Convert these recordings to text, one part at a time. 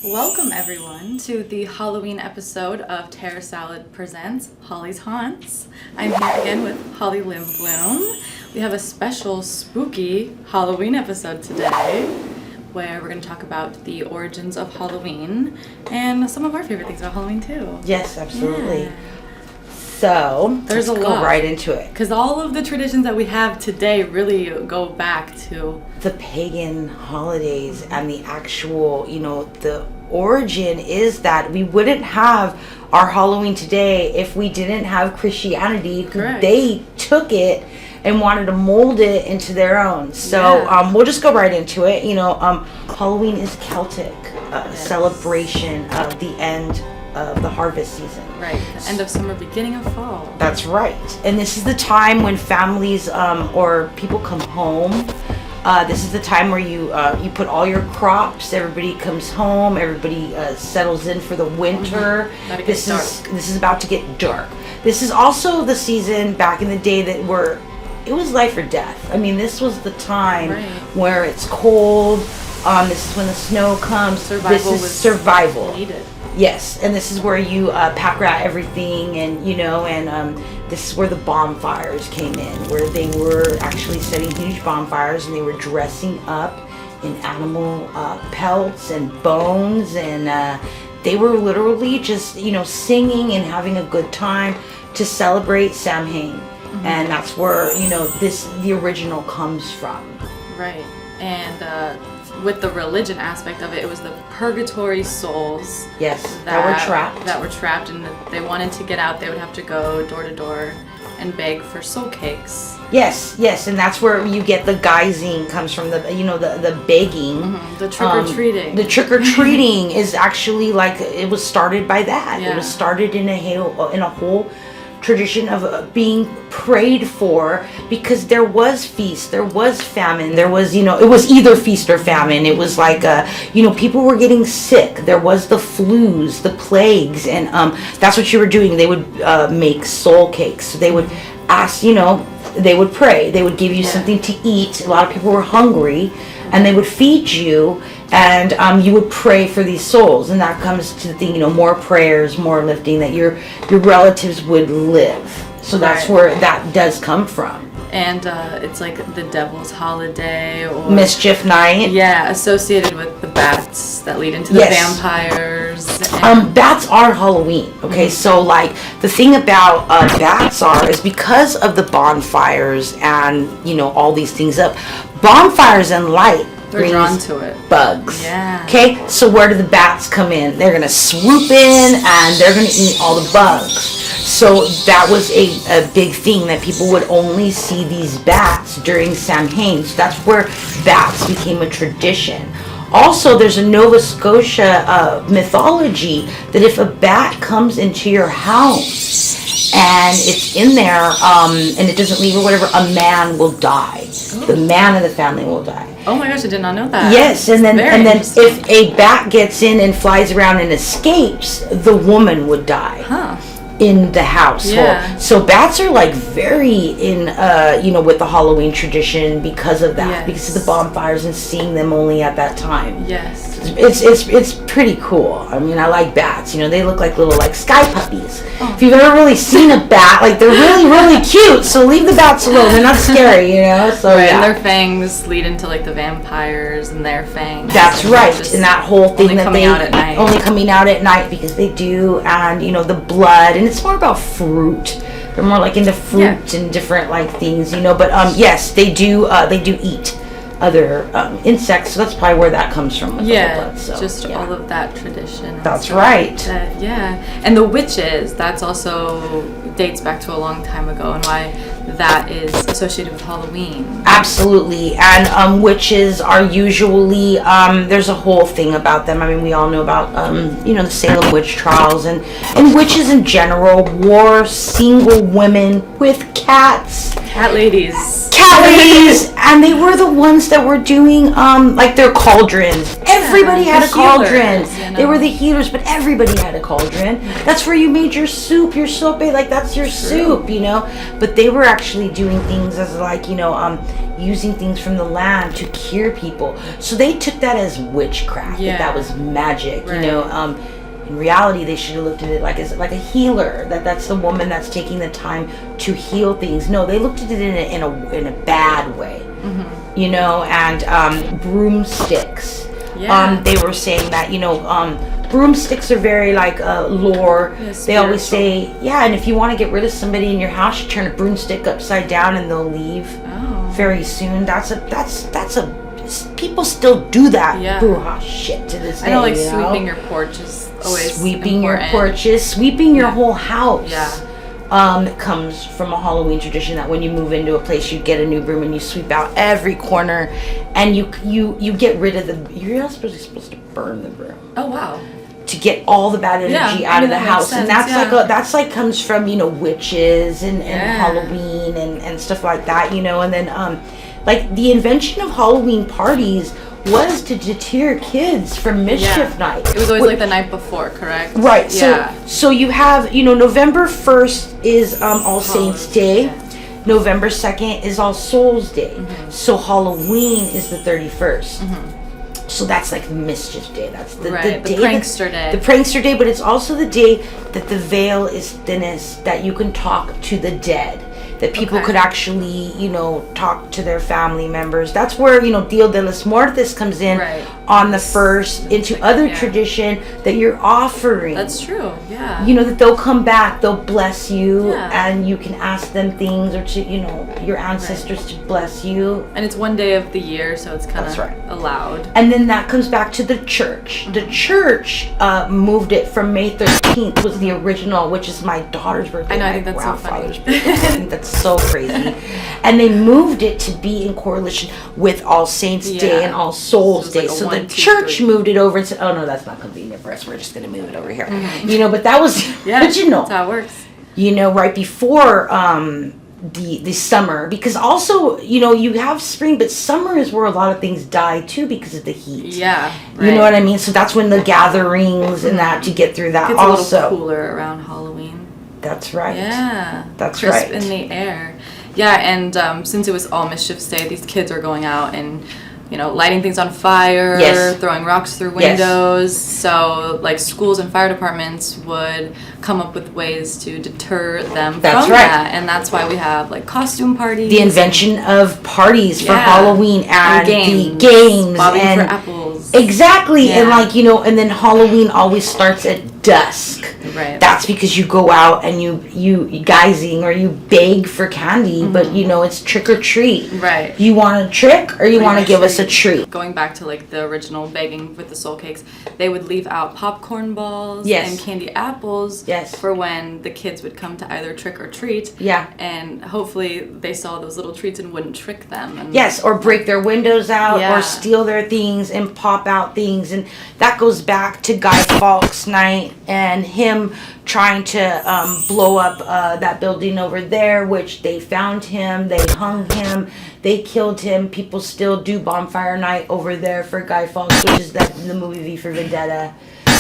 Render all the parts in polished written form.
Welcome everyone to the Halloween episode of Terror Salad Presents Holly's Haunts. I'm here again with Holly Lindblom. We have a special spooky Halloween episode today where we're going to talk about the origins of Halloween and some of our favorite things about Halloween too. Yes, absolutely. Yeah. So, let's go right into it. Because all of the traditions that we have today really go back to the pagan holidays and the actual, the origin is that we wouldn't have our Halloween today if we didn't have Christianity. Correct. They took it and wanted to mold it into their own. So we'll just go right into it. Halloween is Celtic celebration of the end of the harvest season. Right. The end of summer, beginning of fall. That's right. And this is the time when families or people come home. This is the time where you put all your crops. Everybody comes home. Everybody settles in for the winter. Mm-hmm. This is about to get dark. This is also the season back in the day that it was life or death. I mean, this was the time where it's cold. This is when the snow comes. Survival. Needed. Yes, and this is where you pack rat everything, and this is where the bonfires came in, where they were actually setting huge bonfires, and they were dressing up in animal pelts and bones, and they were literally just singing and having a good time to celebrate Samhain, and that's where the original comes from. Right, and with the religion aspect of it, it was the purgatory souls. Yes, that were trapped, and they wanted to get out. They would have to go door to door and beg for soul cakes. Yes, and that's where you get the guising comes from. The begging, the trick or treating. The trick or treating is actually it was started by that. Yeah. It was started in a whole tradition of being prayed for, because there was feast, there was famine, there was it was either feast or famine. It was people were getting sick, there was the flus, the plagues, and that's what you were doing. They would make soul cakes. So they would ask, they would pray, they would give you something to eat. A lot of people were hungry, and they would feed you, and you would pray for these souls, and that comes to the thing, more prayers, more lifting, that your relatives would live. So that's where that does come from. And it's like the devil's holiday, or Mischief night. Yeah, associated with the bats that lead into the vampires. Bats are Halloween. Okay, so the thing about bats is because of the bonfires and all these things up, bonfires and light. They're drawn to it. Bugs. Yeah. Okay, so where do the bats come in? They're going to swoop in and they're going to eat all the bugs. So that was a big thing, that people would only see these bats during Samhain. So that's where bats became a tradition. Also, there's a Nova Scotia mythology that if a bat comes into your house and it's in there and it doesn't leave or whatever, a man will die. The man of the family will die. Oh my gosh, I did not know that. Yes, and then if a bat gets in and flies around and escapes, the woman would die. In the household. Yeah. So bats are very in with the Halloween tradition because of that, because of the bonfires and seeing them only at that time. Yes. It's pretty cool. I mean, I like bats. They look like little sky puppies. Oh. If you've ever really seen a bat, they're really, really cute. So leave the bats alone. They're not scary, So and their fangs lead into the vampires and their fangs. That's right. And that whole thing that they only coming out at night, because they do, and the blood, and it's more about fruit. They're more into fruit and different things, But yes, they do eat other insects, so that's probably where that comes from. With the blood, just all of that tradition. That's right. And the witches, that's also dates back to a long time ago, and why that is associated with Halloween. Absolutely. And witches are usually there's a whole thing about them. I mean, we all know about the Salem witch trials, and witches in general were single women with cats. Cat ladies. Cat ladies, and they were the ones that were doing like their cauldrons. Everybody had a cauldron. You know? They were the healers, but everybody had a cauldron. That's where you made your soup, your sope, like that's your soup, you know. But they were actually doing things as like, you know, using things from the land to cure people. So they took that as witchcraft. That was magic, you know. In reality, they should have looked at it like as like a healer. That's the woman that's taking the time to heal things. No, they looked at it in a bad way, you know. And broomsticks. They were saying that, you know, broomsticks are very like lore. They always say, and if you want to get rid of somebody in your house, you turn a broomstick upside down and they'll leave very soon. That's a people still do that brouhaha shit to this day. I know, like sweeping your porch is always sweeping important. your porches, sweeping your whole house. Comes from a Halloween tradition that when you move into a place, you get a new broom and you sweep out every corner, and you get rid of the. You're not supposed to burn the broom. Oh wow. To get all the bad energy out of the house, and that's like comes from, you know, witches and Halloween and stuff like that, you know. And then like the invention of Halloween parties was to deter kids from Mischief Night. It was always like the night before, correct? Right. So you have, you know, November 1st is All Saints Day. November 2nd is All Souls Day. So Halloween is the 31st. So that's like Mischief Day. That's the day, the prankster day. The prankster day, but it's also the day that the veil is thinnest, that you can talk to the dead. That people could actually, you know, talk to their family members. That's where, you know, Dia de los Muertos comes in on the 1st into other tradition that you're offering. That's true, You know, that they'll come back, they'll bless you, and you can ask them things, or to, you know, your ancestors to bless you. And it's one day of the year, so it's kind of allowed. And then that comes back to the church. The church moved it from May 13th was the original, which is my daughter's birthday. I know, I think that's so funny. Birthday. I think that's so crazy. And they moved it to be in correlation with All Saints Day and All Souls Day. So the church moved it over and said, oh no, that's not convenient for us, we're just going to move it over here. You know, but that was original. That's how it works. You know, right before the summer, because also, you know, you have spring, but summer is where a lot of things die too because of the heat. You know what I mean? So that's when the gatherings and that, to get through that. It's also a little cooler around Halloween. That's right. That's crisp in the air. And since it was All Mischief's Day, these kids are going out and, you know, lighting things on fire, throwing rocks through windows. So, like, schools and fire departments would come up with ways to deter them from that. And that's why we have, like, costume parties. The invention of parties for Halloween and games. The games. Bobbing for apples. Exactly. And, like, you know, and then Halloween always starts at dusk. That's because you go out and you guysing or you beg for candy, but, you know, it's trick or treat. You want a trick or you want to give us a treat? Going back to, like, the original begging with the soul cakes, they would leave out popcorn balls and candy apples for when the kids would come to either trick or treat. And hopefully they saw those little treats and wouldn't trick them. And or break their windows out or steal their things and pop out things. And that goes back to Guy Fawkes' night and him trying to blow up that building over there, which they found him, they hung him, they killed him. People still do bonfire night over there for Guy Fawkes, which is the movie V for Vendetta.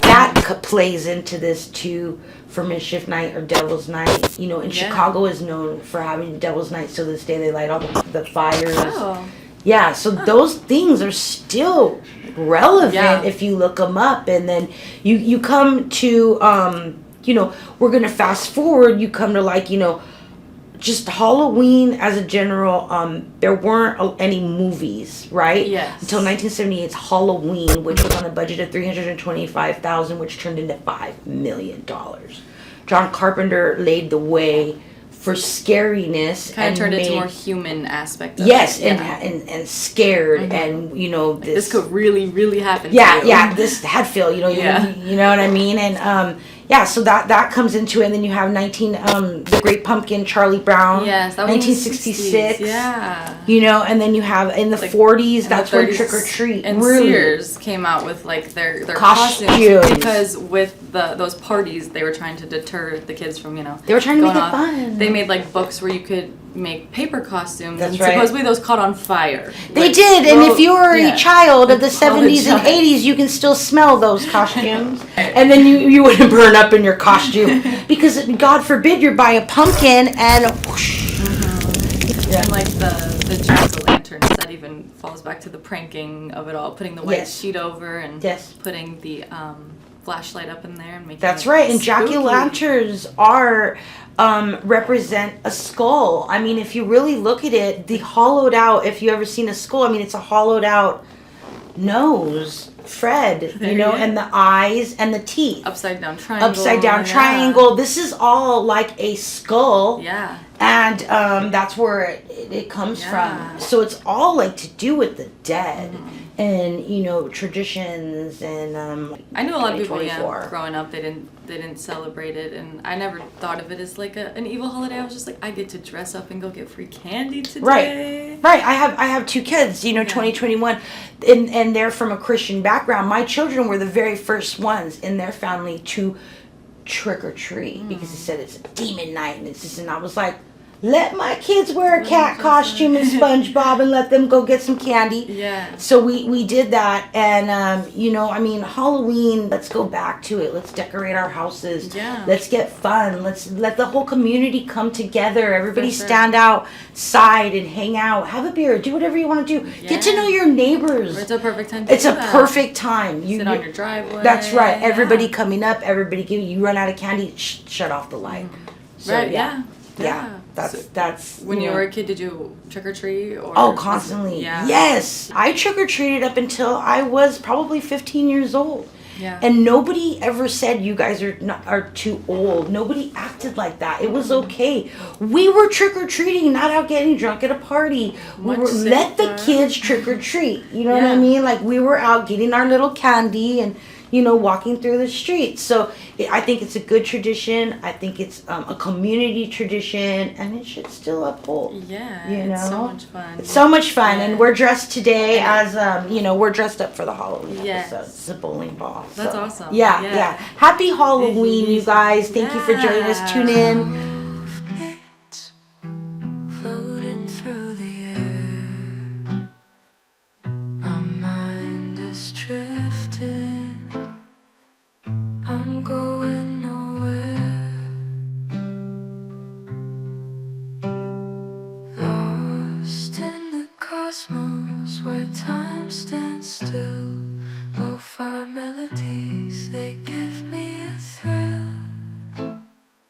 That plays into this too, for Mischief Night or Devil's Night. You know, in Chicago is known for having Devil's Night, so this day they light all the fires. So those things are still relevant if you look them up. And then you come to you know, we're gonna fast forward, you come to, like, you know, just Halloween as a general. There weren't any movies, right? Until 1978's Halloween, which was on a budget of $325,000, which turned into $5 million. John Carpenter laid the way for scariness, kind of turned into more human aspect of it. And scared, and, you know, this could really happen. This Hadfield, you know, you know what I mean. And so that comes into it. And then you have the Great Pumpkin, Charlie Brown, that was 1966. You know, and then you have in the 40s, that's when Trick or Treat and Sears came out with, like, their costumes, because with those parties they were trying to deter the kids from, you know, they were trying to make it fun. They made, like, books where you could make paper costumes. That's and right. supposedly those caught on fire. They Like, did, and if you were yeah. a child of the All the 70s and child. 80s, you can still smell those costumes. And then you wouldn't burn up in your costume. Because, God forbid, you buy a pumpkin and whoosh. Yeah. And like the jack-o'-lanterns, that even falls back to the pranking of it all, putting the white Yes. sheet over and Yes. putting the flashlight up in there and making That's it right, and spooky. jack-o'-lanterns are represent a skull. I mean, if you really look at it, the hollowed out, if you ever seen a skull, I mean, it's a hollowed out nose, Fred, There you know, you go. and the eyes and the teeth. Upside down triangle. Upside down yeah. triangle. This is all like a skull. Yeah. And that's where it comes Yeah. from. So it's all like to do with the dead. And, you know, traditions and I knew a lot of people, 2024. growing up, they didn't celebrate it, and I never thought of it as like an evil holiday. I was just like, I get to dress up and go get free candy today. Right. I have two kids, you know, 2021, and they're from a Christian background. My children were the very first ones in their family to trick or treat because they said it's a demon night, and it's just, and I was like, let my kids wear a cat costume and SpongeBob and let them go get some candy. Yeah. So we did that, and you know, I mean, Halloween, let's go back to it. Let's decorate our houses. Yeah. Let's get fun. Let's let the whole community come together. Everybody For sure. stand outside and hang out. Have a beer. Do whatever you want to do. Get to Yeah. know your neighbors. It's a perfect time to It's do a that. perfect time. Sit on your driveway. That's right. Everybody Yeah. coming up. Everybody giving. You run out of candy. Shut off the light. So, Right, yeah. That's When you know. were a kid, did you trick or treat? Or Oh, was it- constantly. Yeah. Yes. I trick-or-treated up until I was probably 15 years old. Yeah. And nobody ever said you guys are too old. Nobody acted like that. It was okay. We were trick-or-treating, not out getting drunk at a party. Much Let the safer. kids trick-or-treat. You know what I Yeah. mean? Like, we were out getting our little candy and, you know, walking through the streets. So I think it's a good tradition. I think it's a community tradition, and it should still uphold. Yeah, You it's so know? much fun. It's so much fun, Yeah. and we're dressed today as you know, we're dressed up for the Halloween Yes. episode. It's a bowling ball. That's so. awesome. Yeah, Yeah. yeah. Happy Halloween, you guys. Thank you for joining us. Yeah. Tune in. Floating through the air, my mind is drifting. I'm going nowhere, lost in the cosmos where time stands still. Lo-fi melodies, they